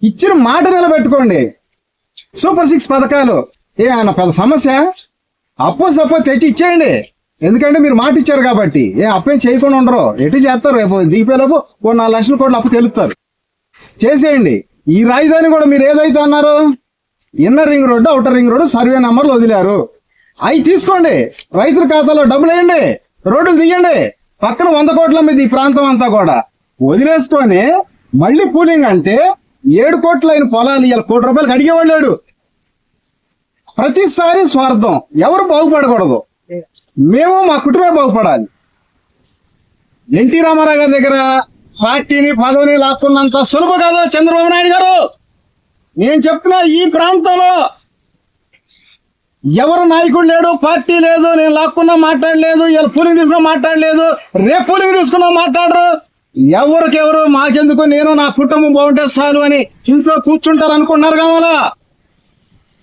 ఇచ్చిన మాట నిలబెట్టుకోండి. సూపర్ 6 పథకాలు ఏమన్నా పెద్ద సమస్య? అప్పో సప్పో తెచ్చి ఇచ్చేయండి. ఎందుకంటే మీరు మాట ఇచ్చారు కాబట్టి. అప్పేం చేయకుండా ఉండరు, ఎటు చేస్తారు. రేపు దిగిపోయేలోపు 4 లక్షల కోట్లు అప్పు తెలుస్తారు. చేసేయండి. ఈ రాజధాని కూడా మీరు ఏదైతే అన్నారు, inner ring road, outer ring road survey నెంబర్లు వదిలారు, అవి తీసుకోండి. రైతుల ఖాతాలో డబ్బులు వేయండి, రోడ్డులు తీయండి. పక్కన 100 కోట్ల మీద ఈ ప్రాంతం అంతా కూడా వదిలేసుకొని మళ్ళీ పూలింగ్ అంటే 7 కోట్ల అయిన పొలాలు ఇలా ₹1 కోటి అడిగేవాళ్ళు లేడు. ప్రతిసారి స్వార్థం. ఎవరు బాగుపడకూడదు, మేము మా కుటుంబమే బాగుపడాలి. ఎన్టీ రామారావు గారి దగ్గర పార్టీని పదవిని లాక్కున్నంత సులభ కాదు చంద్రబాబు నాయుడు గారు. నేను చెప్తున్నా, ఈ ప్రాంతంలో ఎవరు నాయకుడు లేడు, పార్టీ లేదు. నేను లాక్కున్నా మాట్లాడలేదు, ఇలా పూలింగ్ తీసుకున్నా మాట్లాడలేదు, రేపు పూలింగ్ తీసుకున్నా మాట్లాడరు. ఎవరికెవరు మాకెందుకు, నేను నా కుటుంబం బాగుంటే చాలు అని ఇంట్లో కూర్చుంటారు అనుకున్నారు. కావాలా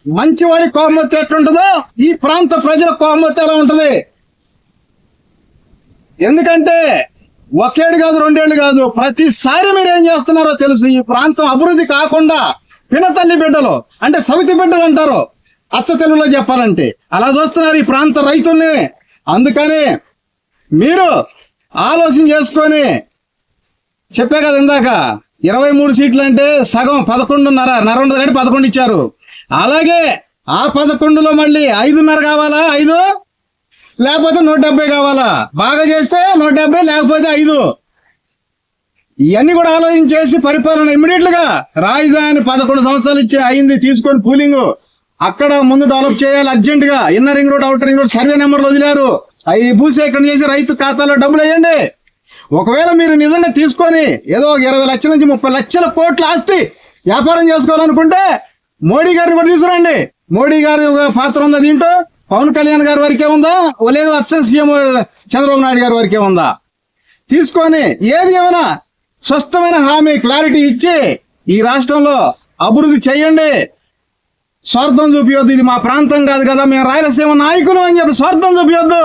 మంచివాడి కోపమొత్తి ఎట్లుంటుందో ఈ ప్రాంత ప్రజల కోపమొత్తి ఎలా ఉంటుంది. ఎందుకంటే 1 ఏడు కాదు, 2 ఏళ్ళు కాదు, ప్రతిసారి మీరు ఏం చేస్తున్నారో తెలుసు. ఈ ప్రాంతం అభివృద్ధి కాకుండా పినతల్లి బిడ్డలు అంటే సవితి బిడ్డలు అంటారు అచ్చ తెలుగులో చెప్పాలంటే, అలా చూస్తున్నారు ఈ ప్రాంత రైతుల్ని. అందుకని మీరు ఆలోచన చేసుకొని, చెప్పే కదా ఇందాక 23 సీట్లు అంటే సగం 11.5 నరొండదు కాబట్టి 11 ఇచ్చారు. అలాగే ఆ 11లో మళ్ళీ 5.5 కావాలా, 5 లేకపోతే 170 కావాలా. బాగా చేస్తే 170, లేకపోతే 5. ఇవన్నీ కూడా ఆలోచించేసి పరిపాలన ఇమ్మీడియట్ గా రాజధాని 11 సంవత్సరాలు ఇచ్చి అయింది తీసుకొని పూలింగ్ అక్కడ ముందు డెవలప్ చేయాలి అర్జెంట్ గా. Inner ring road, outer ring road survey నెంబర్లు వదిలారు, అవి భూసేకరణ చేసి రైతు ఖాతాలో డబ్బులు వేయండి. ఒకవేళ మీరు నిజంగా తీసుకొని ఏదో 20 లక్షల నుంచి 30 లక్షల కోట్ల ఆస్తి వ్యాపారం చేసుకోవాలనుకుంటే మోడీ గారిని కూడా తీసుకురండి. మోడీ గారి పాత్ర ఉందా దీంట్లో? పవన్ కళ్యాణ్ గారి వరకే ఉందా, లేదు అచ్చ సీఎం చంద్రబాబు నాయుడు గారి వరకే ఉందా? తీసుకొని ఏది ఏమైనా స్పష్టమైన హామీ, క్లారిటీ ఇచ్చి ఈ రాష్ట్రంలో అభివృద్ధి చేయండి. స్వార్థం చూపించొద్దు. ఇది మా ప్రాంతం కాదు కదా, మేము రాయలసీమ నాయకులు అని చెప్పి స్వార్థం చూపించొద్దు.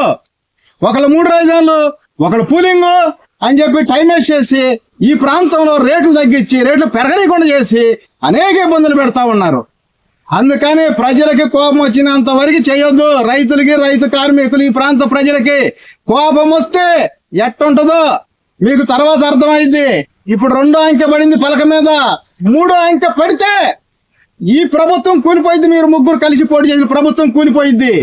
ఒకళ్ళు 3 రాజధానులు, ఒకళ్ళు పూలింగ్ అని చెప్పి టైం వేస్ట్ చేసి ఈ ప్రాంతంలో రేట్లు తగ్గించి రేట్లు పెరగనీయకుండా చేసి అనేక ఇబ్బందులు పెడతా ఉన్నారు. అందుకని ప్రజలకి కోపం వచ్చినంత వరకు చేయొద్దు. రైతులకి, రైతు కార్మికులు, ఈ ప్రాంత ప్రజలకి కోపం వస్తే ఎట్టుంటుందో మీకు తర్వాత అర్థమైంది. ఇప్పుడు 2వ అంకె పడింది పలక మీద, 3వ అంకె పడితే ఈ ప్రభుత్వం కూలిపోయింది. మీరు ముగ్గురు కలిసి పోటీ చేసిన ప్రభుత్వం కూలిపోయింది.